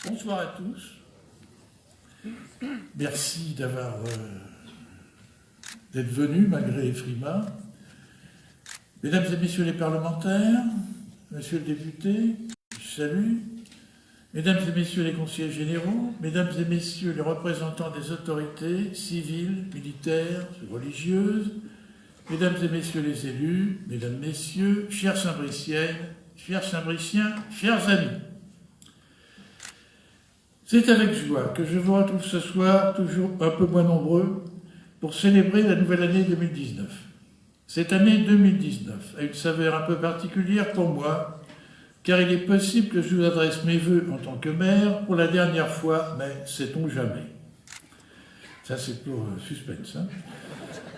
Bonsoir à tous. Merci d'être venus malgré Frima. Mesdames et messieurs les parlementaires, monsieur le député, je salue. Mesdames et messieurs les conseillers généraux, mesdames et messieurs les représentants des autorités civiles, militaires, religieuses, mesdames et messieurs les élus, mesdames, messieurs, chères Saint-Briciennes, chers Saint-Briciens, chers amis. C'est avec joie que je vous retrouve ce soir, toujours un peu moins nombreux, pour célébrer la nouvelle année 2019. Cette année 2019 a une saveur un peu particulière pour moi, car il est possible que je vous adresse mes vœux en tant que maire pour la dernière fois, mais sait-on jamais. Ça, c'est pour suspense. Hein.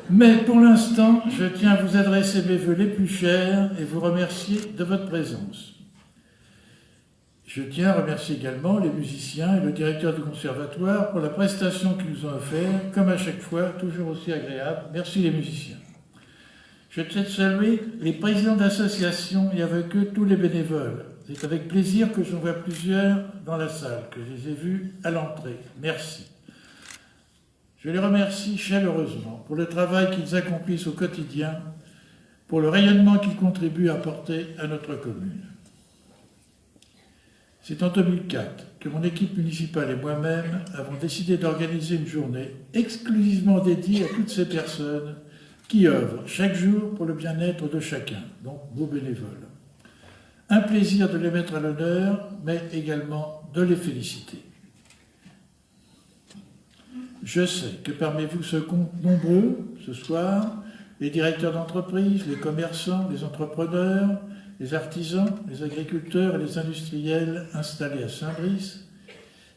Mais pour l'instant, je tiens à vous adresser mes vœux les plus chers et vous remercier de votre présence. Je tiens à remercier également les musiciens et le directeur du conservatoire pour la prestation qu'ils nous ont offert, comme à chaque fois, toujours aussi agréable. Merci les musiciens. Je tiens à saluer les présidents d'associations et avec eux tous les bénévoles. C'est avec plaisir que j'en vois plusieurs dans la salle, que je les ai vus à l'entrée. Merci. Je les remercie chaleureusement pour le travail qu'ils accomplissent au quotidien, pour le rayonnement qu'ils contribuent à apporter à notre commune. C'est en 2004 que mon équipe municipale et moi-même avons décidé d'organiser une journée exclusivement dédiée à toutes ces personnes qui œuvrent chaque jour pour le bien-être de chacun, donc vos bénévoles. Un plaisir de les mettre à l'honneur, mais également de les féliciter. Je sais que parmi vous se comptent nombreux ce soir, les directeurs d'entreprise, les commerçants, les entrepreneurs, les artisans, les agriculteurs et les industriels installés à Saint-Brice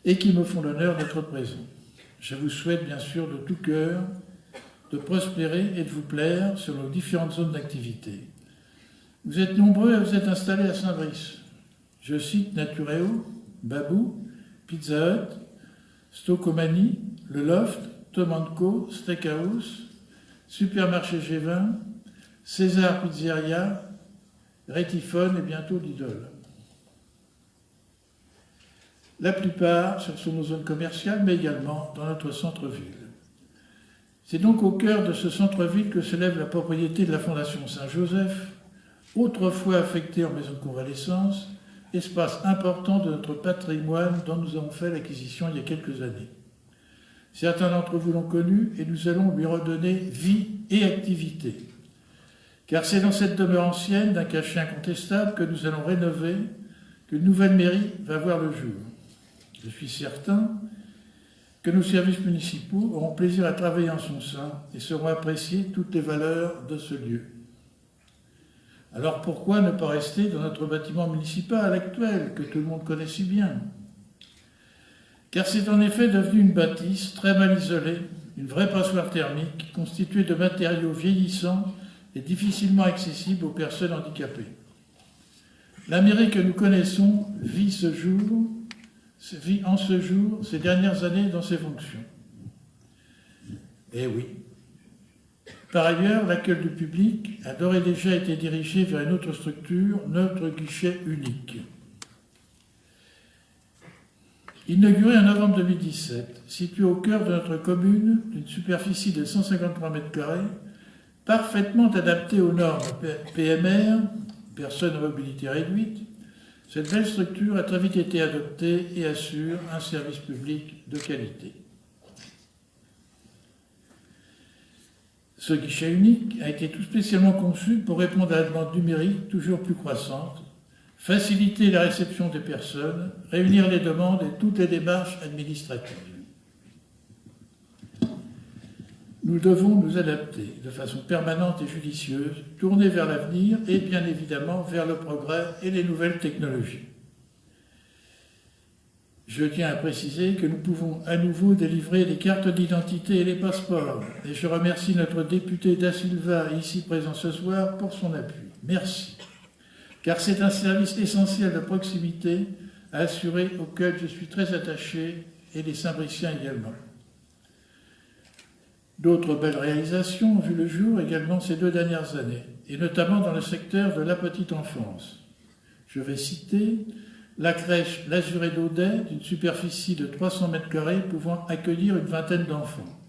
et qui me font l'honneur d'être présents. Je vous souhaite bien sûr de tout cœur de prospérer et de vous plaire sur nos différentes zones d'activité. Vous êtes nombreux à vous être installés à Saint-Brice. Je cite Natureo, Babou, Pizza Hut, Stocomanie, Le Loft, Tom & Co, Steakhouse, Supermarché G20, César Pizzeria, Rétiphone et bientôt Lidl. La plupart sur nos zones commerciales, mais également dans notre centre-ville. C'est donc au cœur de ce centre-ville que s'élève la propriété de la Fondation Saint-Joseph, autrefois affectée en maison de convalescence, espace important de notre patrimoine dont nous avons fait l'acquisition il y a quelques années. Certains d'entre vous l'ont connu et nous allons lui redonner vie et activité. Car c'est dans cette demeure ancienne, d'un cachet incontestable, que nous allons rénover, qu'une nouvelle mairie va voir le jour. Je suis certain que nos services municipaux auront plaisir à travailler en son sein et sauront apprécier toutes les valeurs de ce lieu. Alors pourquoi ne pas rester dans notre bâtiment municipal actuel, que tout le monde connaît si bien? Car c'est en effet devenu une bâtisse très mal isolée, une vraie passoire thermique, constituée de matériaux vieillissants et difficilement accessible aux personnes handicapées. La mairie que nous connaissons vit en ce jour ces dernières années dans ses fonctions. Eh oui. Par ailleurs, l'accueil du public a d'ores et déjà été dirigé vers une autre structure, notre guichet unique. Inauguré en novembre 2017, situé au cœur de notre commune, d'une superficie de 153 m², parfaitement adapté aux normes PMR, personnes à mobilité réduite, cette belle structure a très vite été adoptée et assure un service public de qualité. Ce guichet unique a été tout spécialement conçu pour répondre à la demande numérique toujours plus croissante, faciliter la réception des personnes, réunir les demandes et toutes les démarches administratives. Nous devons nous adapter de façon permanente et judicieuse, tourner vers l'avenir et bien évidemment vers le progrès et les nouvelles technologies. Je tiens à préciser que nous pouvons à nouveau délivrer les cartes d'identité et les passeports. Et je remercie notre député Da Silva, ici présent ce soir, pour son appui. Merci. Car c'est un service essentiel de proximité à assurer auquel je suis très attaché et les Saint-Briciens également. D'autres belles réalisations ont vu le jour également ces 2 dernières années, et notamment dans le secteur de la petite enfance. Je vais citer la crèche L'Azuré d'Audet, d'une superficie de 300 m² pouvant accueillir une vingtaine d'enfants.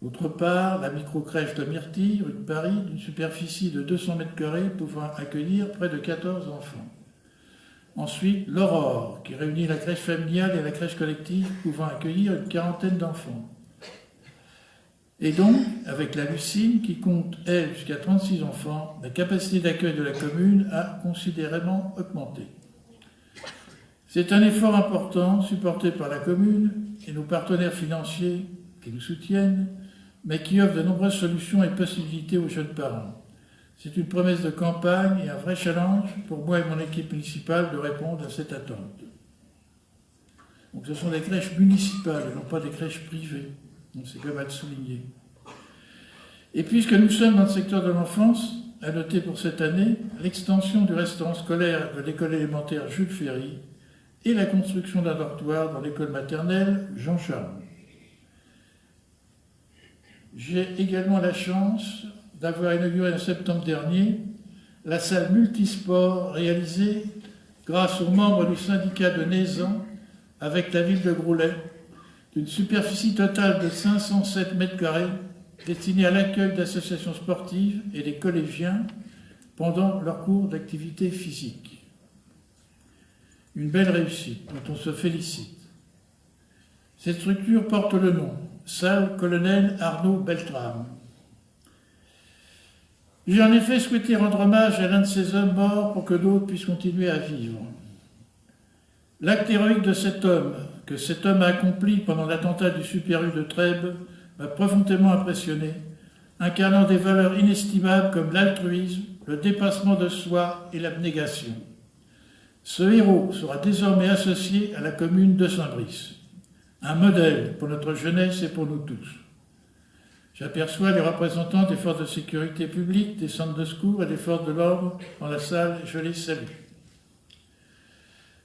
D'autre part, la microcrèche de Myrtille, rue de Paris, d'une superficie de 200 m² pouvant accueillir près de 14 enfants. Ensuite, l'Aurore, qui réunit la crèche familiale et la crèche collective pouvant accueillir une quarantaine d'enfants. Et donc, avec la Lucine, qui compte, elle, jusqu'à 36 enfants, la capacité d'accueil de la commune a considérablement augmenté. C'est un effort important supporté par la commune et nos partenaires financiers qui nous soutiennent, mais qui offre de nombreuses solutions et possibilités aux jeunes parents. C'est une promesse de campagne et un vrai challenge pour moi et mon équipe municipale de répondre à cette attente. Donc ce sont des crèches municipales et non pas des crèches privées. Donc c'est quand même à le souligner. Et puisque nous sommes dans le secteur de l'enfance, à noter pour cette année l'extension du restaurant scolaire de l'école élémentaire Jules Ferry et la construction d'un dortoir dans l'école maternelle Jean Charles. J'ai également la chance d'avoir inauguré en septembre dernier la salle multisport réalisée grâce aux membres du syndicat de Nézan avec la ville de Groulet, d'une superficie totale de 507 m², destinée à l'accueil d'associations sportives et des collégiens pendant leurs cours d'activité physique. Une belle réussite dont on se félicite. Cette structure porte le nom Salle Colonel Arnaud Beltrame. J'ai en effet souhaité rendre hommage à l'un de ces hommes morts pour que d'autres puissent continuer à vivre. L'acte héroïque de cet homme, que cet homme a accompli pendant l'attentat du Super U de Trèbes, m'a profondément impressionné, incarnant des valeurs inestimables comme l'altruisme, le dépassement de soi et l'abnégation. Ce héros sera désormais associé à la commune de Saint-Brice, un modèle pour notre jeunesse et pour nous tous. J'aperçois les représentants des forces de sécurité publique, des centres de secours et des forces de l'ordre dans la salle et je les salue.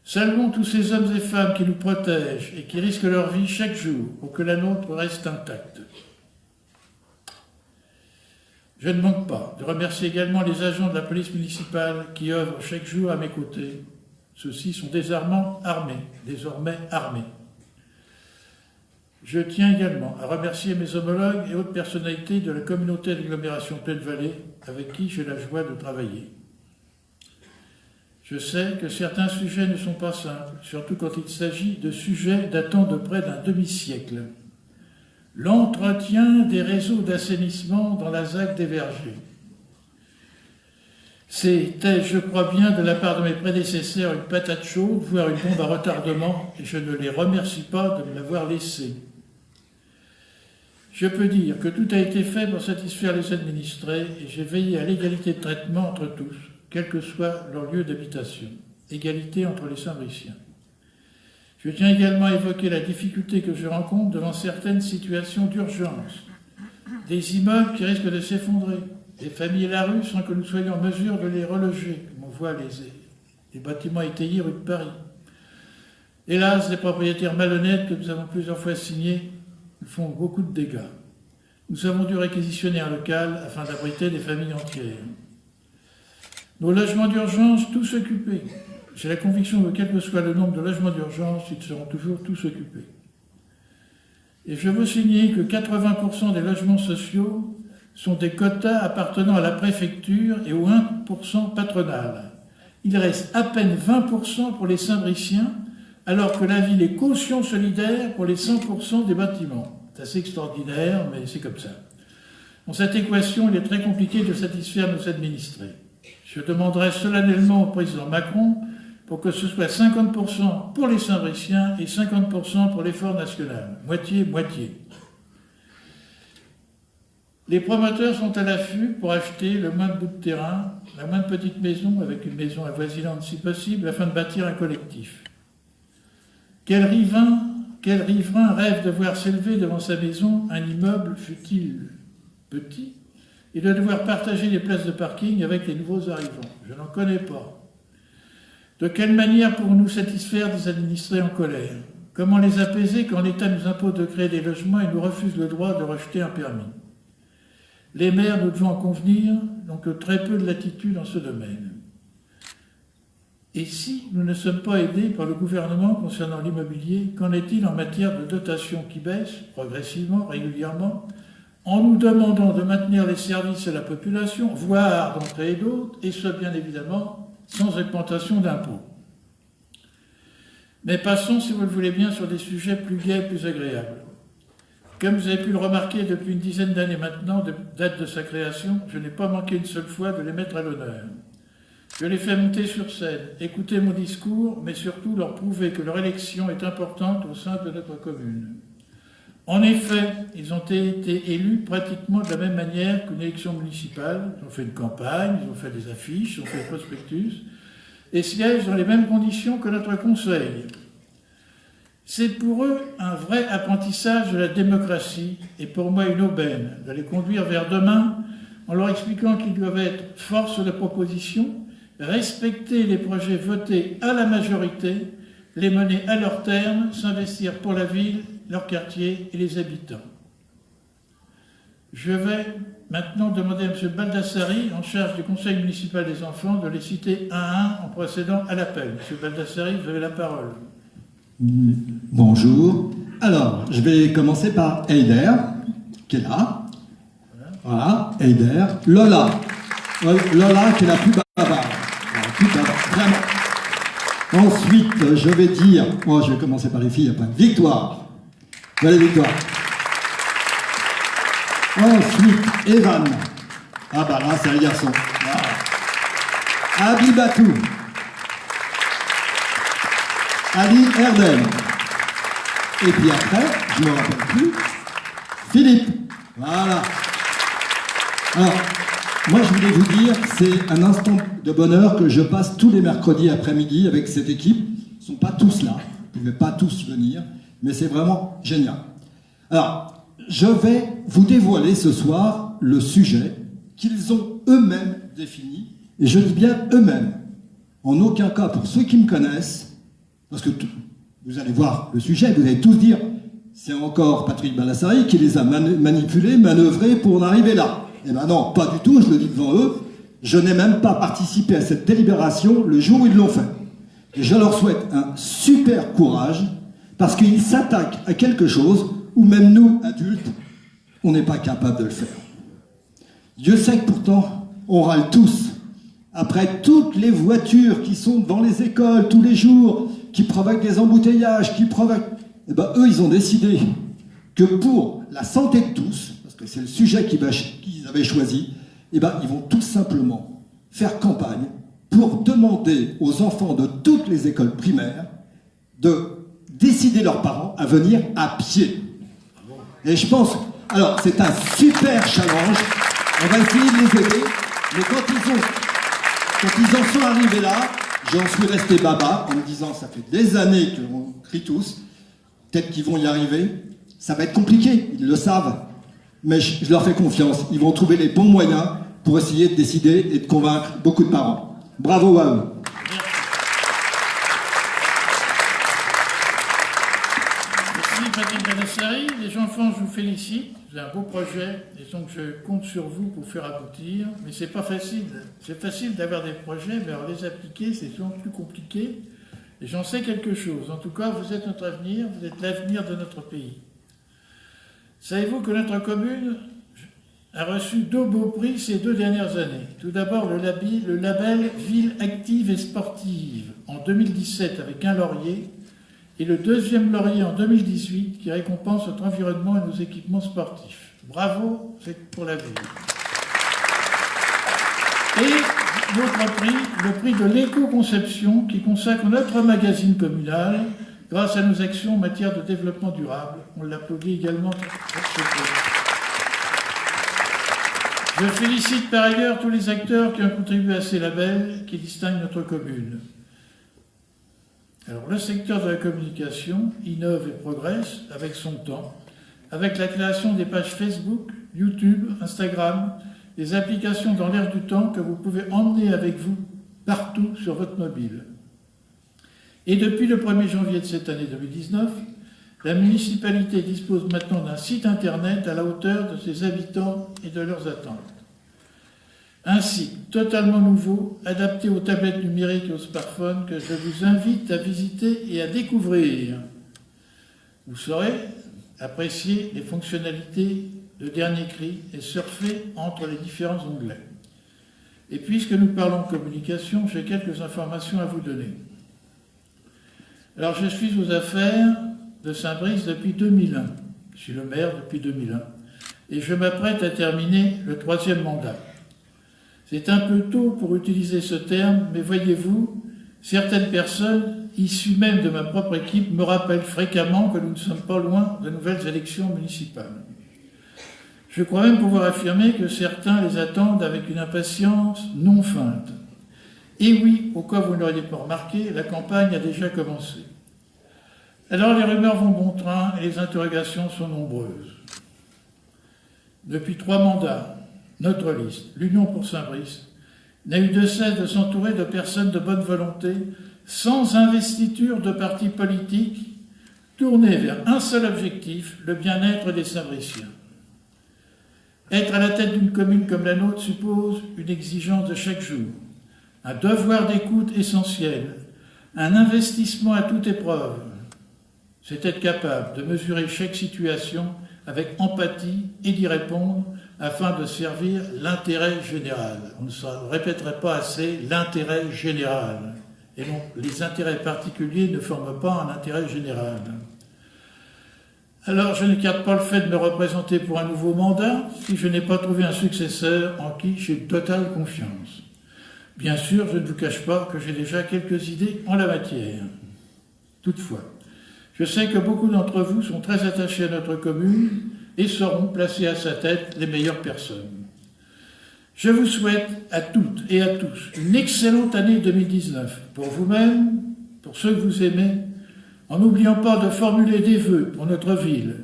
Saluons tous ces hommes et femmes qui nous protègent et qui risquent leur vie chaque jour pour que la nôtre reste intacte. Je ne manque pas de remercier également les agents de la police municipale qui œuvrent chaque jour à mes côtés. Ceux-ci sont désormais armés. Je tiens également à remercier mes homologues et autres personnalités de la communauté d'agglomération Plaine-Vallée avec qui j'ai la joie de travailler. Je sais que certains sujets ne sont pas simples, surtout quand il s'agit de sujets datant de près d'un demi-siècle. L'entretien des réseaux d'assainissement dans la ZAC des Vergers. C'était, je crois bien, de la part de mes prédécesseurs, une patate chaude, voire une bombe à retardement, et je ne les remercie pas de me l'avoir laissé. Je peux dire que tout a été fait pour satisfaire les administrés, et j'ai veillé à l'égalité de traitement entre tous, quel que soit leur lieu d'habitation. Égalité entre les Saint-Briciens. Je tiens également à évoquer la difficulté que je rencontre devant certaines situations d'urgence. Des immeubles qui risquent de s'effondrer, des familles à la rue sans que nous soyons en mesure de les reloger, comme on voit les bâtiments étayés rue de Paris. Hélas, les propriétaires malhonnêtes que nous avons plusieurs fois signés nous font beaucoup de dégâts. Nous avons dû réquisitionner un local afin d'abriter des familles entières. Nos logements d'urgence, tous occupés. J'ai la conviction que quel que soit le nombre de logements d'urgence, ils seront toujours tous occupés. Et je veux signaler que 80% des logements sociaux sont des quotas appartenant à la préfecture et au 1% patronal. Il reste à peine 20% pour les Saint-Briciens, alors que la ville est caution solidaire pour les 100% des bâtiments. C'est assez extraordinaire, mais c'est comme ça. Dans cette équation, il est très compliqué de satisfaire nos administrés. Je demanderai solennellement au président Macron pour que ce soit 50% pour les Saint-Briciens et 50% pour l'effort national. Moitié-moitié. Les promoteurs sont à l'affût pour acheter le moins de bout de terrain, la moins de petite maison, avec une maison avoisinante si possible, afin de bâtir un collectif. Quel riverain rêve de voir s'élever devant sa maison un immeuble, fût-il petit, et de devoir partager les places de parking avec les nouveaux arrivants? Je n'en connais pas. De quelle manière pourrons-nous satisfaire des administrés en colère? Comment les apaiser quand l'État nous impose de créer des logements et nous refuse le droit de rejeter un permis? Les maires, nous devons en convenir, n'ont que très peu de latitude dans ce domaine. Et si nous ne sommes pas aidés par le gouvernement concernant l'immobilier, qu'en est-il en matière de dotation qui baisse progressivement, régulièrement, en nous demandant de maintenir les services à la population, voire d'en créer d'autres, et ce bien évidemment sans augmentation d'impôts. Mais passons, si vous le voulez bien, sur des sujets plus gais et plus agréables. Comme vous avez pu le remarquer depuis une dizaine d'années maintenant, de date de sa création, je n'ai pas manqué une seule fois de les mettre à l'honneur. Je les fais monter sur scène, écouter mon discours, mais surtout leur prouver que leur élection est importante au sein de notre commune. En effet, ils ont été élus pratiquement de la même manière qu'une élection municipale. Ils ont fait une campagne, ils ont fait des affiches, ils ont fait des prospectus, et siègent dans les mêmes conditions que notre conseil. C'est pour eux un vrai apprentissage de la démocratie, et pour moi une aubaine, de les conduire vers demain en leur expliquant qu'ils doivent être force de proposition, respecter les projets votés à la majorité, les mener à leur terme, s'investir pour la ville, leur quartier et les habitants. Je vais maintenant demander à M. Baldassari, en charge du conseil municipal des enfants, de les citer un à un en procédant à l'appel. M. Baldassari, vous avez la parole. Bonjour. Alors, je vais commencer par Heider, qui est là. Voilà, Heider. Lola. Lola, qui est la plus bavarde. Vraiment. Ensuite, je vais dire, je vais commencer par les filles après. Victoire. Allez, Victoire. Ensuite, Evan. Ah bah là, c'est un garçon. Voilà. Abibatou. Ali Erdem. Et puis après, je ne me rappelle plus, Philippe. Voilà. Alors, moi, je voulais vous dire, c'est un instant de bonheur que je passe tous les mercredis après-midi avec cette équipe. Ils ne sont pas tous là, ils ne pouvaient pas tous venir, mais c'est vraiment génial. Alors, je vais vous dévoiler ce soir le sujet qu'ils ont eux-mêmes défini, et je dis bien eux-mêmes. En aucun cas, pour ceux qui me connaissent, parce que vous allez voir le sujet, vous allez tous dire, c'est encore Patrick Baldassari qui les a manipulés, manœuvrés pour en arriver là. Eh bien non, pas du tout, je le dis devant eux. Je n'ai même pas participé à cette délibération le jour où ils l'ont fait. Et je leur souhaite un super courage, parce qu'ils s'attaquent à quelque chose où même nous, adultes, on n'est pas capable de le faire. Dieu sait que pourtant, on râle tous. Après toutes les voitures qui sont devant les écoles tous les jours, qui provoquent des embouteillages, eh ben, eux, ils ont décidé que pour la santé de tous, parce que c'est le sujet qu'ils avaient choisi, eh ben, ils vont tout simplement faire campagne pour demander aux enfants de toutes les écoles primaires de décider leurs parents à venir à pied. Et je pense, alors c'est un super challenge, on va essayer de les aider, mais quand ils en sont arrivés là, j'en suis resté baba en me disant, ça fait des années qu'on crie tous, peut-être qu'ils vont y arriver, ça va être compliqué, ils le savent, mais je leur fais confiance, ils vont trouver les bons moyens pour essayer de décider et de convaincre beaucoup de parents. Bravo à eux. Merci Patrick Baldassari. Les enfants, je vous félicite. Vous avez un beau projet et donc je compte sur vous pour faire aboutir. Mais c'est pas facile. C'est facile d'avoir des projets, mais alors les appliquer, c'est souvent plus compliqué. Et j'en sais quelque chose. En tout cas, vous êtes notre avenir, vous êtes l'avenir de notre pays. Savez-vous que notre commune a reçu 2 beaux prix ces 2 dernières années. Tout d'abord, le label Ville active et sportive en 2017 avec un laurier et le 2e laurier en 2018 qui récompense notre environnement et nos équipements sportifs. Bravo, c'est pour la ville. Et l'autre prix, le prix de l'éco-conception qui consacre notre magazine communal grâce à nos actions en matière de développement durable. On l'applaudit également pour ce prix. Je félicite par ailleurs tous les acteurs qui ont contribué à ces labels qui distinguent notre commune. Alors, le secteur de la communication innove et progresse avec son temps, avec la création des pages Facebook, YouTube, Instagram, des applications dans l'air du temps que vous pouvez emmener avec vous partout sur votre mobile. Et depuis le 1er janvier de cette année 2019, la municipalité dispose maintenant d'un site internet à la hauteur de ses habitants et de leurs attentes. ainsi totalement nouveau, adapté aux tablettes numériques et aux smartphones, que je vous invite à visiter et à découvrir. Vous saurez apprécier les fonctionnalités de dernier cri et surfer entre les différents onglets. Et puisque nous parlons communication, j'ai quelques informations à vous donner. Alors, je suis aux affaires de Saint-Brice depuis 2001. Je suis le maire depuis 2001. Et je m'apprête à terminer le 3e mandat. C'est un peu tôt pour utiliser ce terme, mais voyez-vous, certaines personnes, issues même de ma propre équipe, me rappellent fréquemment que nous ne sommes pas loin de nouvelles élections municipales. Je crois même pouvoir affirmer que certains les attendent avec une impatience non feinte. Et oui, au cas où vous ne l'auriez pas remarqué, la campagne a déjà commencé. Alors les rumeurs vont bon train et les interrogations sont nombreuses. Depuis 3 mandats, notre liste, l'Union pour Saint-Brice, n'a eu de cesse de s'entourer de personnes de bonne volonté, sans investiture de partis politiques, tournés vers un seul objectif, le bien-être des Saint-Briciens. Être à la tête d'une commune comme la nôtre suppose une exigence de chaque jour, un devoir d'écoute essentiel, un investissement à toute épreuve. C'est être capable de mesurer chaque situation avec empathie et d'y répondre afin de servir l'intérêt général. On ne se répéterait pas assez l'intérêt général. Et donc, les intérêts particuliers ne forment pas un intérêt général. Alors, je n'écarte pas le fait de me représenter pour un nouveau mandat si je n'ai pas trouvé un successeur en qui j'ai totale confiance. Bien sûr, je ne vous cache pas que j'ai déjà quelques idées en la matière. Toutefois, je sais que beaucoup d'entre vous sont très attachés à notre commune et sauront placer à sa tête les meilleures personnes. Je vous souhaite à toutes et à tous une excellente année 2019 pour vous-même, pour ceux que vous aimez, en n'oubliant pas de formuler des vœux pour notre ville,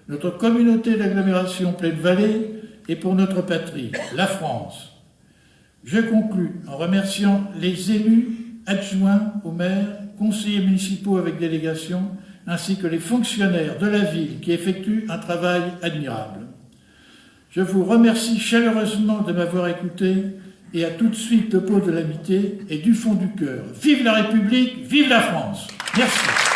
notre communauté d'agglomération Plaine-Vallée et pour notre patrie, la France. Je conclus en remerciant les élus, adjoints au maire, conseillers municipaux avec délégation, ainsi que les fonctionnaires de la ville qui effectuent un travail admirable. Je vous remercie chaleureusement de m'avoir écouté et à tout de suite le pot de l'amitié et du fond du cœur. Vive la République, vive la France. Merci.